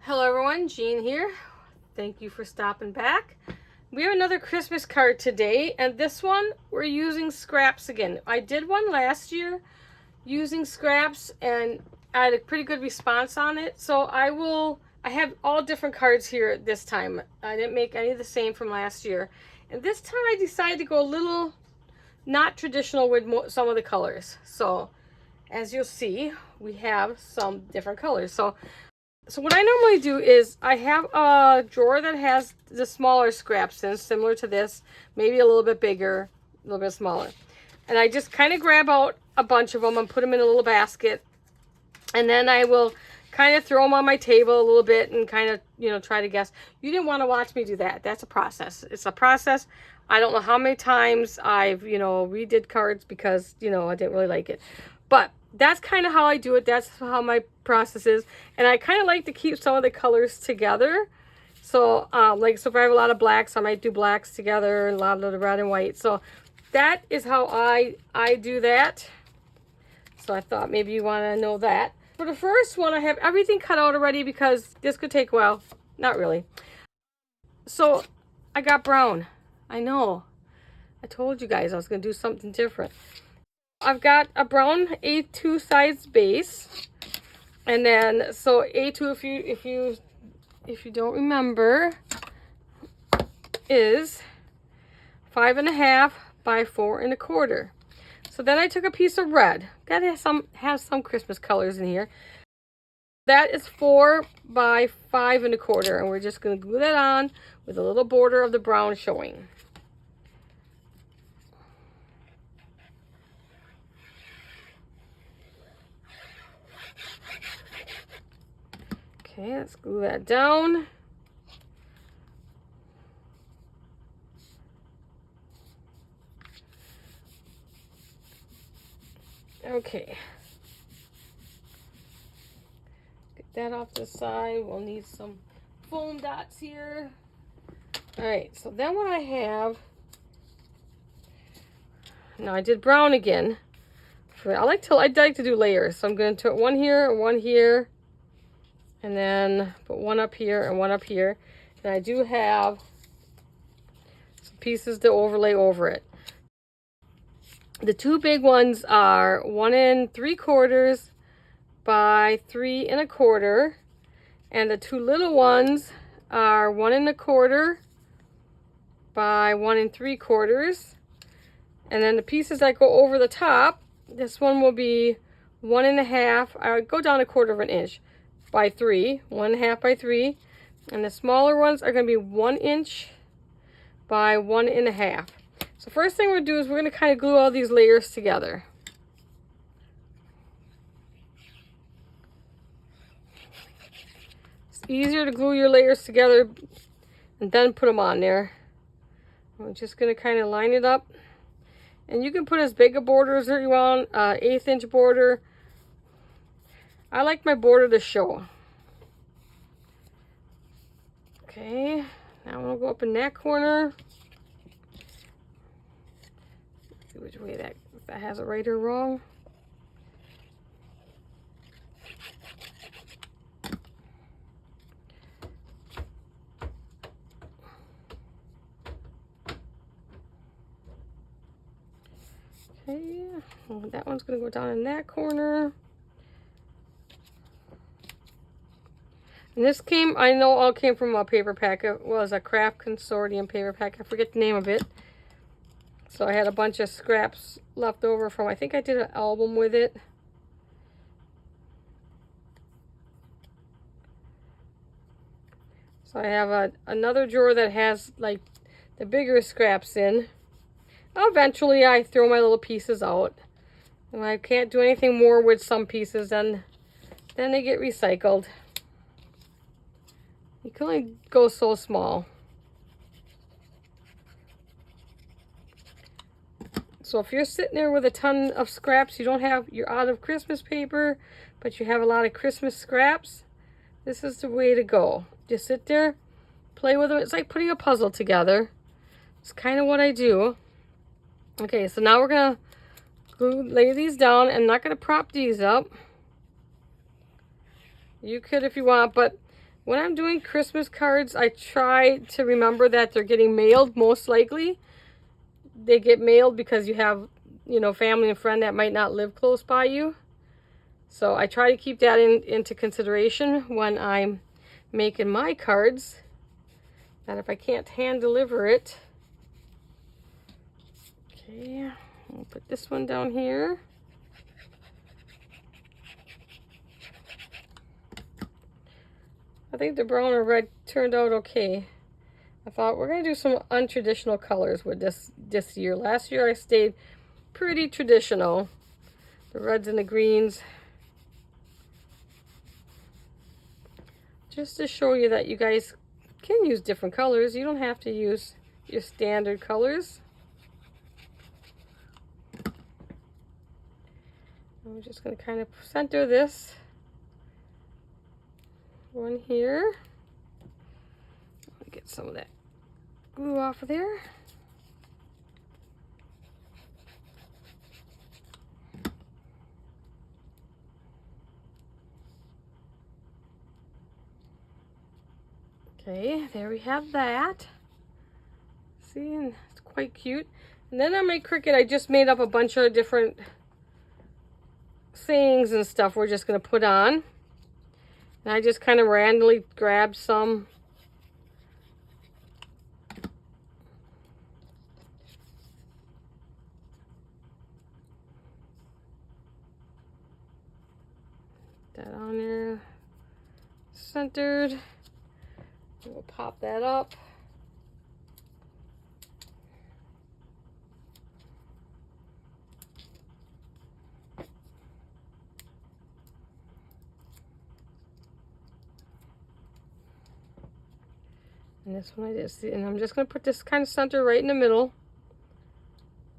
Hello everyone, Jean here. Thank you for stopping back. We have another Christmas card today, and this one we're using scraps again. I did one last year using scraps and I had a pretty good response on it. So I have all different cards here this time. I didn't make any of the same from last year. And this time I decided to go a little not traditional with some of the colors. So as you'll see, we have some different colors. So what I normally do is I have a drawer that has the smaller scraps in, similar to this, maybe a little bit bigger, a little bit smaller. And I just kind of grab out a bunch of them and put them in a little basket. And then I will kind of throw them on my table a little bit and kind of, try to guess. You didn't want to watch me do that. That's a process. It's a process. I don't know how many times I've, redid cards because, I didn't really like it. But that's kind of how I do it. That's how my process is. And I kind of like to keep some of the colors together. So, so if I have a lot of blacks, I might do blacks together and a lot of the red and white. So that is how I do that. So I thought maybe you want to know that. For the first one, I have everything cut out already because this could take a while. Not really. So I got brown. I know. I told you guys I was going to do something different. I've got a brown A2 size base, and then so A2, if you don't remember, is 5.5 by 4 1/4. So then I took a piece of red. Gotta have some Christmas colors in here. That is 4 by 5 1/4, and we're just gonna glue that on with a little border of the brown showing. Okay, let's glue that down. Okay. Get that off the side. We'll need some foam dots here. All right, so then what I have, now I did brown again. I like to do layers. So I'm going to put one here, and then put one up here and one up here. And I do have some pieces to overlay over it. The two big ones are 1 3/4 by 3 1/4, and the two little ones are 1 1/4 by 1 3/4. And then the pieces that go over the top, this one will be 1.5. I would go down 1/4 inch by 3, 1.5 by 3, and the smaller ones are going to be 1 inch by 1.5. So first thing we'll do is we're going to kind of glue all these layers together. It's easier to glue your layers together and then put them on there. I'm just going to kind of line it up. And you can put as big a border as you want, 1/8 inch border. I like my border to show. Okay, now I'm going to go up in that corner. Let's see which way if that has it right or wrong. Okay, well, that one's going to go down in that corner. And this I know all came from a paper pack. It was a Craft Consortium paper pack. I forget the name of it. So I had a bunch of scraps left over from, I think I did an album with it. So I have another drawer that has like the bigger scraps in. Eventually I throw my little pieces out. And I can't do anything more with some pieces, then they get recycled. You can only go so small. So if you're sitting there with a ton of scraps, you're out of Christmas paper, but you have a lot of Christmas scraps, this is the way to go. Just sit there, play with them. It's like putting a puzzle together. It's kind of what I do. Okay, so now we're going to lay these down. I'm not going to prop these up. You could if you want, but when I'm doing Christmas cards, I try to remember that they're getting mailed. Most likely they get mailed because you have, you know, family and friend that might not live close by you. So I try to keep that into consideration when I'm making my cards, that if I can't hand deliver it. Okay, I'll put this one down here. I think the brown or red turned out okay. I thought we're going to do some untraditional colors with this year. Last year I stayed pretty traditional. The reds and the greens. Just to show you that you guys can use different colors. You don't have to use your standard colors. I'm just going to kind of center this one here. Get some of that glue off of there. Okay, there we have that. See, and it's quite cute. And then on my Cricut, I just made up a bunch of different sayings and stuff we're just going to put on. And I just kind of randomly grabbed some. That on there, centered. We'll pop that up. And this one I just, and I'm just going to put this kind of center right in the middle.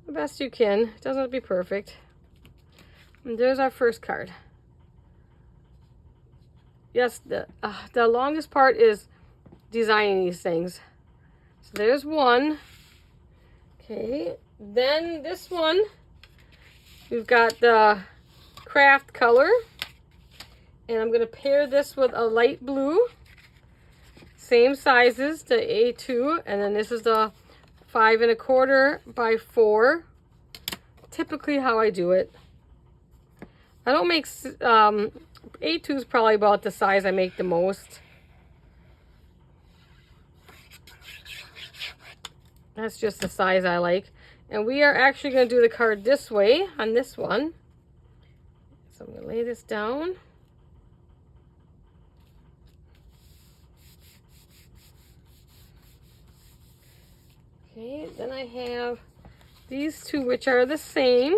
The best you can. It doesn't have to be perfect. And there's our first card. Yes, the longest part is designing these things. So there's one. Okay, then this one, we've got the craft color. And I'm going to pair this with a light blue. Same sizes, the A2, and then this is the 5 1/4 by 4. Typically how I do it. I don't make, A2 is probably about the size I make the most. That's just the size I like. And we are actually going to do the card this way on this one. So I'm going to lay this down. Okay, then I have these two, which are the same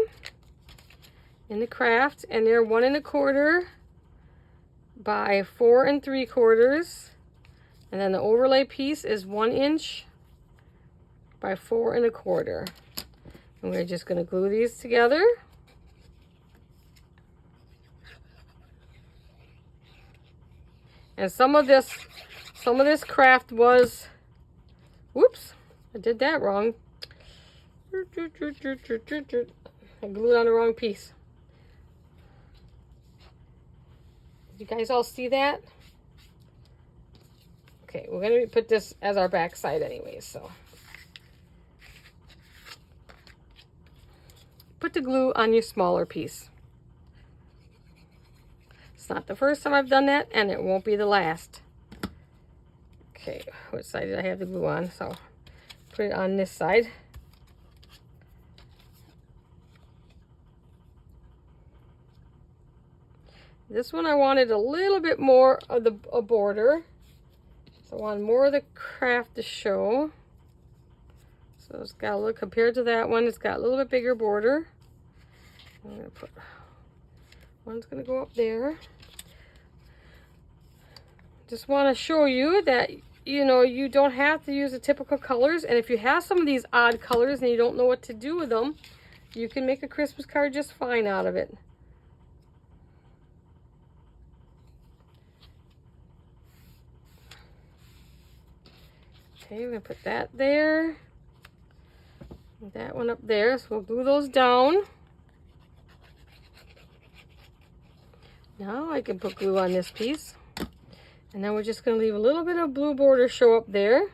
in the craft, and they're 1 1/4 by 4 3/4, and then the overlay piece is 1 inch by 4 1/4. And we're just going to glue these together. And some of this craft was, whoops, I did that wrong. I glued on the wrong piece. Did you guys all see that? Okay, we're going to put this as our back side anyway, so. Put the glue on your smaller piece. It's not the first time I've done that, and it won't be the last. Okay, which side did I have the glue on? So put it on this side. This one I wanted a little bit more of a border. So I want more of the craft to show. So it's got a little, compared to that one, it's got a little bit bigger border. I'm going to put, one's going to go up there. Just want to show you that, you know, you don't have to use the typical colors. And if you have some of these odd colors and you don't know what to do with them, you can make a Christmas card just fine out of it. Okay, we're going to put that there. That one up there. So we'll glue those down. Now I can put glue on this piece. And then we're just going to leave a little bit of blue border show up there.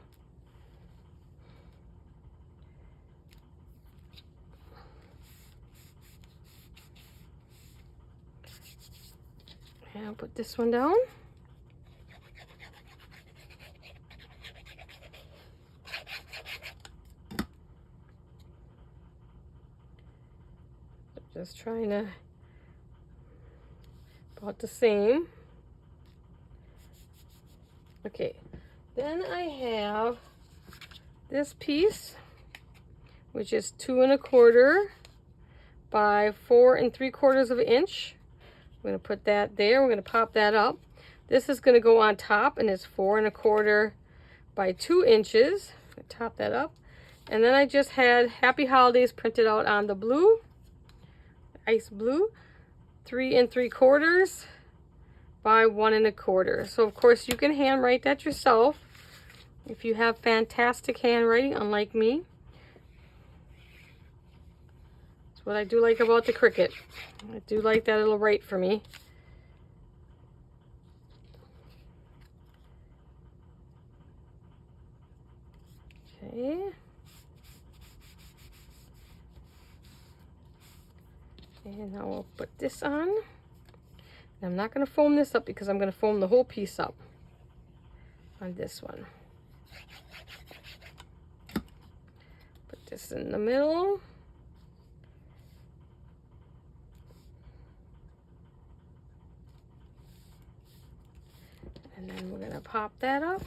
And I'll put this one down. Just trying to about the same. Okay, then I have this piece, which is 2 1/4 by 4 3/4 of an inch. I'm going to put that there. We're going to pop that up. This is going to go on top, and it's 4 1/4 by 2 inches. Top that up. And then I just had Happy Holidays printed out on the blue, ice blue, 3 3/4 by 1 1/4. So of course you can handwrite that yourself if you have fantastic handwriting, unlike me. That's what I do like about the Cricut. I do like that it'll write for me. Okay. And now we'll put this on. And I'm not going to foam this up because I'm going to foam the whole piece up on this one. Put this in the middle. And then we're going to pop that up.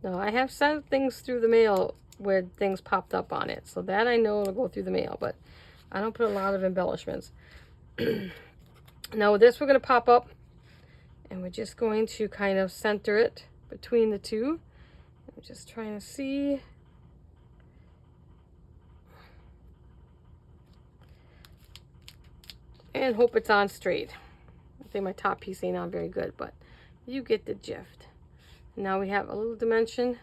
Now, I have sent things through the mail where things popped up on it, so that I know it'll go through the mail, but I don't put a lot of embellishments. Now with this, we're going to pop up, and we're just going to kind of center it between the two. I'm just trying to see. And hope it's on straight. I think my top piece ain't on very good, but you get the gist. Now we have a little dimension.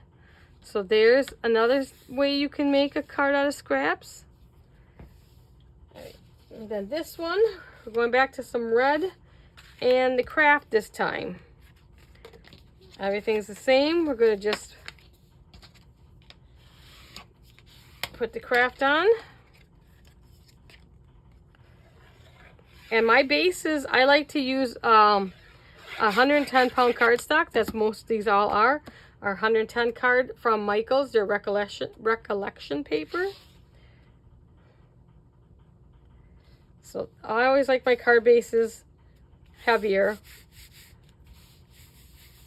So there's another way you can make a card out of scraps. And then this one, we're going back to some red and the craft this time. Everything's the same. We're going to just put the craft on. And my bases, I like to use 110-pound cardstock. That's most these all are. Our 110 card from Michaels, their recollection paper. So I always like my card bases heavier.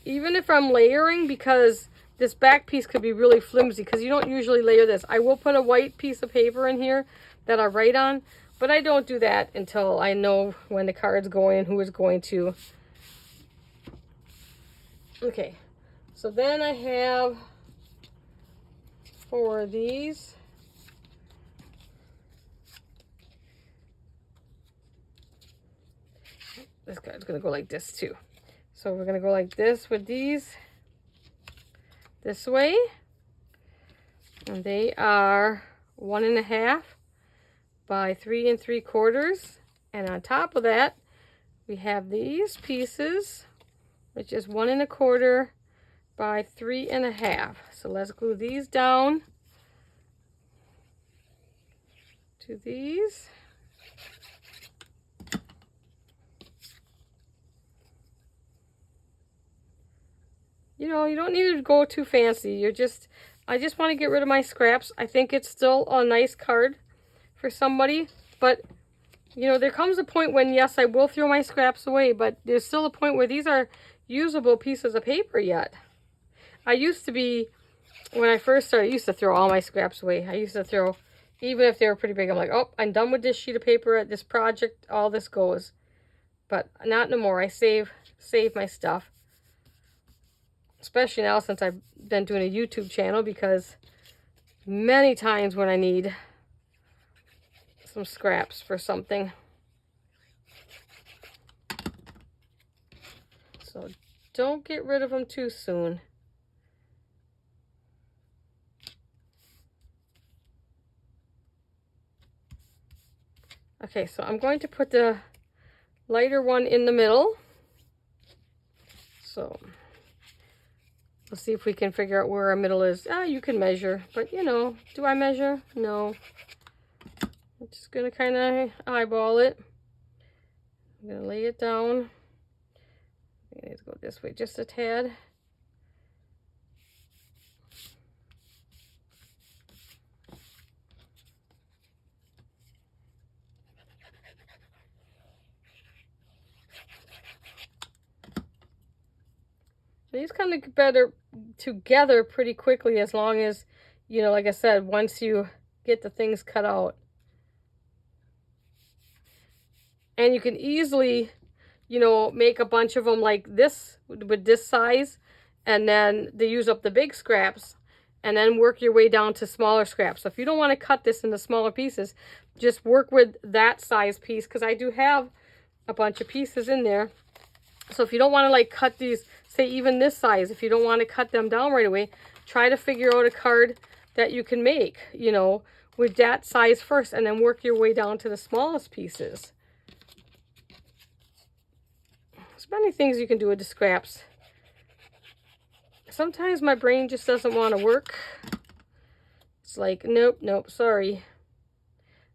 Even if I'm layering, because this back piece could be really flimsy, because you don't usually layer this. I will put a white piece of paper in here that I write on, but I don't do that until I know when the card's going and who is going to. Okay, so then I have 4 of these. This card's going to go like this too. So we're going to go like this with these this way. And they are 1 1/2 by 3 3/4. And on top of that, we have these pieces, which is 1 1/4 by 3 1/2. So let's glue these down to these. You know, you don't need to go too fancy. I just want to get rid of my scraps. I think it's still a nice card for somebody, but you know, there comes a point when, yes, I will throw my scraps away, but there's still a point where these are usable pieces of paper yet. I used to be, when I first started, I used to throw all my scraps away. I used to throw, even if they were pretty big, I'm like, oh, I'm done with this sheet of paper, this project, all this goes. But not no more. I save my stuff. Especially now since I've been doing a YouTube channel, because many times when I need some scraps for something. So don't get rid of them too soon. Okay, so I'm going to put the lighter one in the middle. So let's see if we can figure out where our middle is. You can measure, but you know, do I measure? No. I'm just gonna kind of eyeball it. I'm gonna lay it down. I need to go this way just a tad. These kind of get better together pretty quickly, as long as, you know, like I said, once you get the things cut out. And you can easily, you know, make a bunch of them like this with this size, and then they use up the big scraps, and then work your way down to smaller scraps. So if you don't want to cut this into smaller pieces, just work with that size piece, because I do have a bunch of pieces in there. So if you don't want to like cut these, say even this size, if you don't want to cut them down right away, try to figure out a card that you can make, you know, with that size first, and then work your way down to the smallest pieces. There's many things you can do with the scraps. Sometimes my brain just doesn't want to work. It's like, nope, nope, sorry.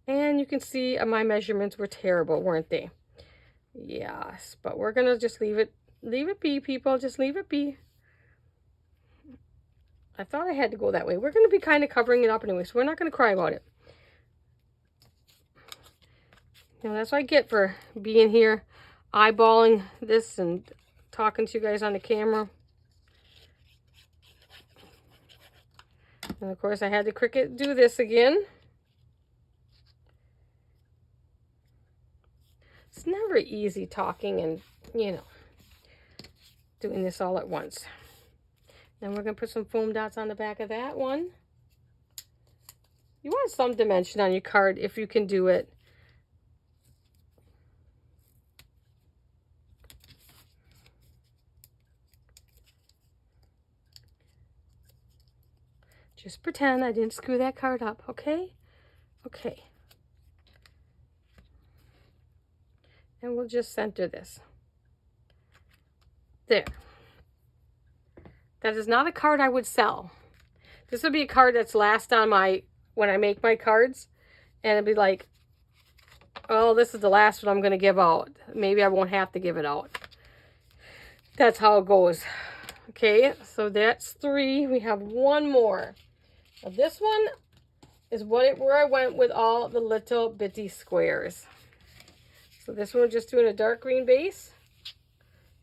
And you can see my measurements were terrible, weren't they? Yes, but we're gonna just leave it be, people. Just leave it be. I thought I had to go that way. We're gonna be kind of covering it up anyway, so we're not gonna cry about it. You know, that's what I get for being here, eyeballing this and talking to you guys on the camera. And of course I had the Cricut do this again. It's never easy talking and, you know, doing this all at once. Then we're going to put some foam dots on the back of that one. You want some dimension on your card if you can do it. Just pretend I didn't screw that card up, okay? Okay. And we'll just center this. There. That is not a card I would sell. This would be a card that's last on my, when I make my cards. And it'd be like, oh, this is the last one I'm going to give out. Maybe I won't have to give it out. That's how it goes. Okay, so that's 3. We have one more. Now this one is where I went with all the little bitty squares. So this one we're just doing a dark green base.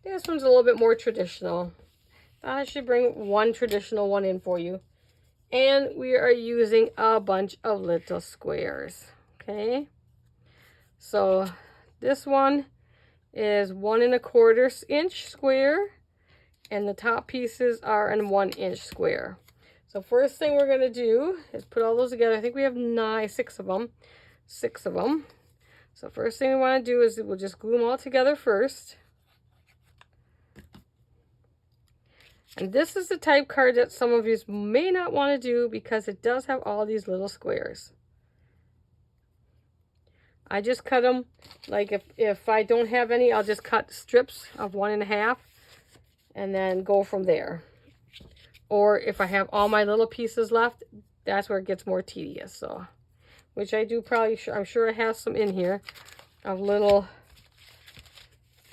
This one's a little bit more traditional. Thought I should bring one traditional one in for you. And we are using a bunch of little squares. Okay. So this one is 1 1/4 inch square. And the top pieces are in 1 inch square. So first thing we're going to do is put all those together. I think we have 6 of them. 6 of them. So first thing we want to do is we'll just glue them all together first. And this is the type card that some of you may not want to do because it does have all these little squares. I just cut them, like if I don't have any, I'll just cut strips of 1 1/2 and then go from there. Or if I have all my little pieces left, that's where it gets more tedious. So, which I do probably, I'm sure I have some in here of little,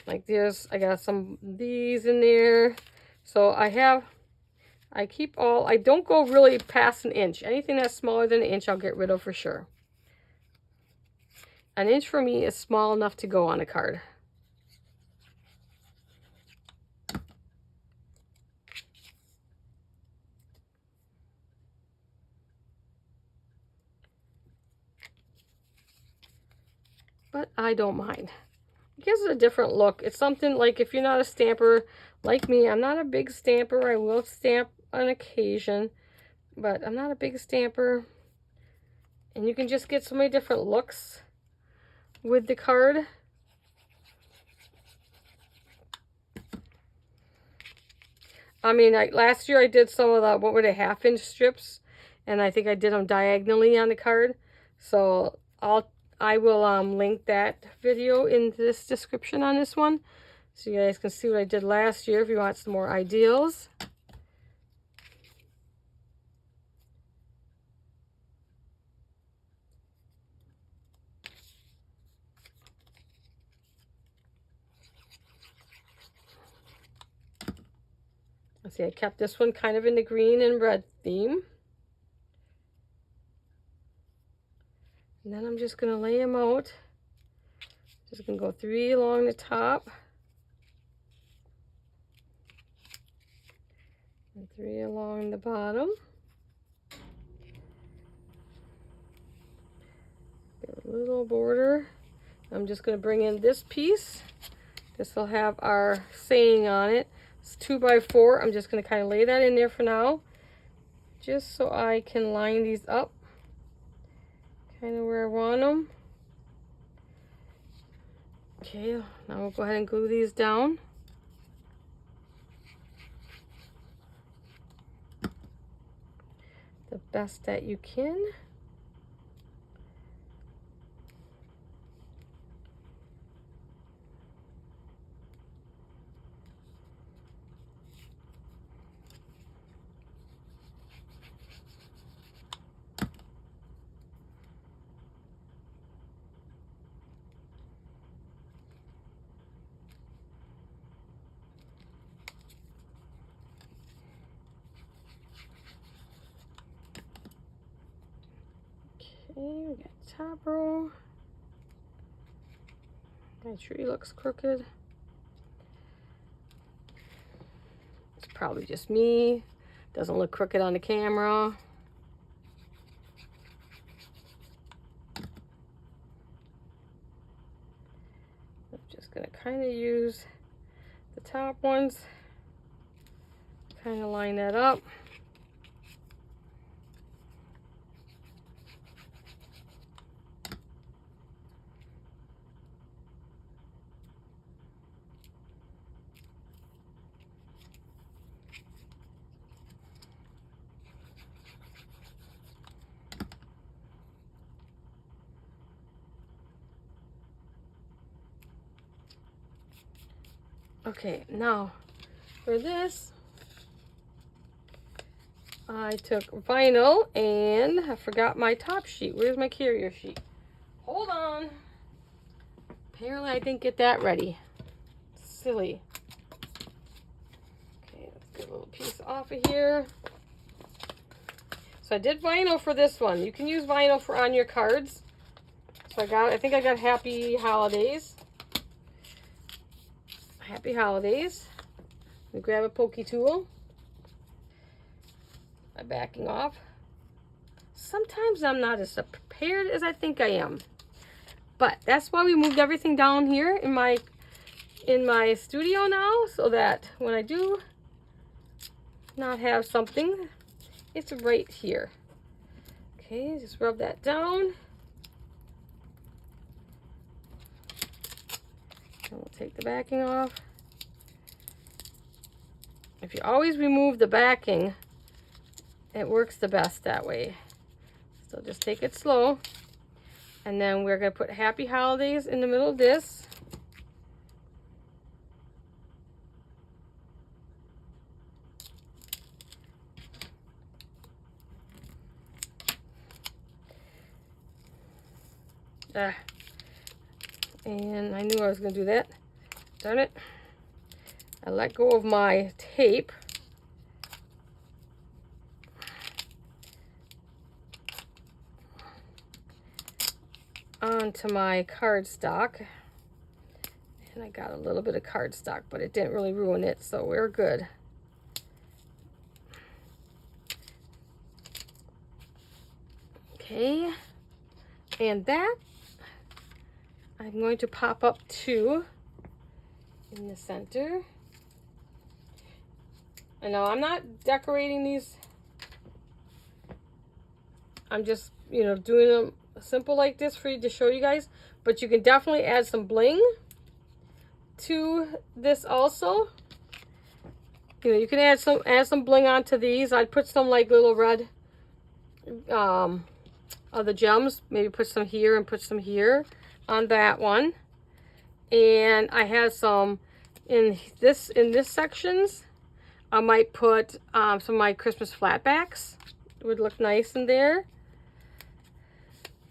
like this. I got some of these in there. So I don't go really past 1 inch. Anything that's smaller than 1 inch, I'll get rid of for sure. 1 inch for me is small enough to go on a card. But I don't mind. It gives it a different look. It's something like, if you're not a stamper like me, I'm not a big stamper. I will stamp on occasion, but I'm not a big stamper. And you can just get so many different looks with the card. I mean, last year I did some of the, what were they, 1/2-inch strips, and I think I did them diagonally on the card. So I will link that video in this description on this one, so you guys can see what I did last year if you want some more ideals. Let's see, I kept this one kind of in the green and red theme. And then I'm just going to lay them out. Just going to go 3 along the top. And 3 along the bottom. Get a little border. I'm just going to bring in this piece. This will have our saying on it. It's 2x4. I'm just going to kind of lay that in there for now, just so I can line these up kind of where I want them. Okay, now we'll go ahead and glue these down. The best that you can. Okay, we got top row. My tree looks crooked. It's probably just me. Doesn't look crooked on the camera. I'm just gonna kind of use the top ones, kind of line that up. Okay, now for this, I took vinyl and I forgot my top sheet. Where's my carrier sheet? Hold on. Apparently I didn't get that ready. Silly. Okay, let's get a little piece off of here. So I did vinyl for this one. You can use vinyl for on your cards. So I think I got Happy Holidays. Happy Holidays. Let me grab a pokey tool. I'm backing off. Sometimes I'm not as prepared as I think I am. But that's why we moved everything down here in my studio now, so that when I do not have something, it's right here. Okay, just rub that down. And we'll take the backing off. If you always remove the backing, it works the best that way. So just take it slow. And then we're going to put Happy Holidays in the middle of this. And I knew I was going to do that. Darn it. I let go of my tape. Onto my cardstock. And I got a little bit of cardstock, but it didn't really ruin it, so we're good. Okay. And that I'm going to pop up two in the center. And now I'm not decorating these. I'm just, doing them simple like this for you to show you guys. But you can definitely add some bling to this also. You know, you can add some bling onto these. I'd put some like little red of the gems. Maybe put some here and put some here on that one. And I have some in this sections. I might put some of my Christmas flatbacks. It would look nice in there.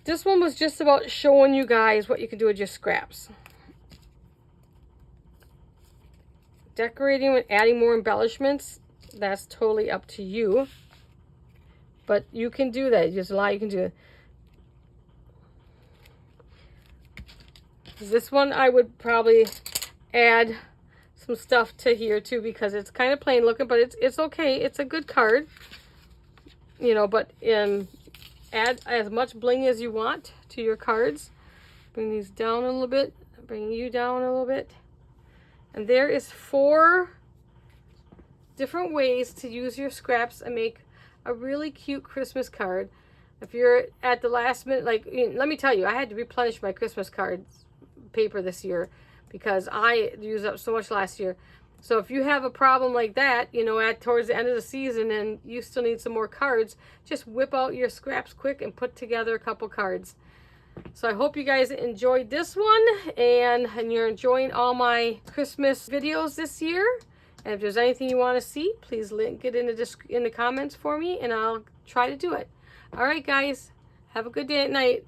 This one was just about showing you guys what you can do with your scraps. Decorating and adding more embellishments, that's totally up to you. But you can do that. There's a lot you can do. This one I would probably add some stuff to here too, because it's kind of plain looking, but it's okay. It's a good card. You know, but add as much bling as you want to your cards. Bring these down a little bit. Bring you down a little bit. And there is 4 different ways to use your scraps and make a really cute Christmas card. If you're at the last minute, like, let me tell you, I had to replenish my Christmas cards paper this year because I used up so much last year. So if you have a problem like that, you know, towards the end of the season and you still need some more cards, just whip out your scraps quick and put together a couple cards. So I hope you guys enjoyed this one and you're enjoying all my Christmas videos this year. And if there's anything you want to see, please link it in the comments for me and I'll try to do it. All right, guys. Have a good day at night.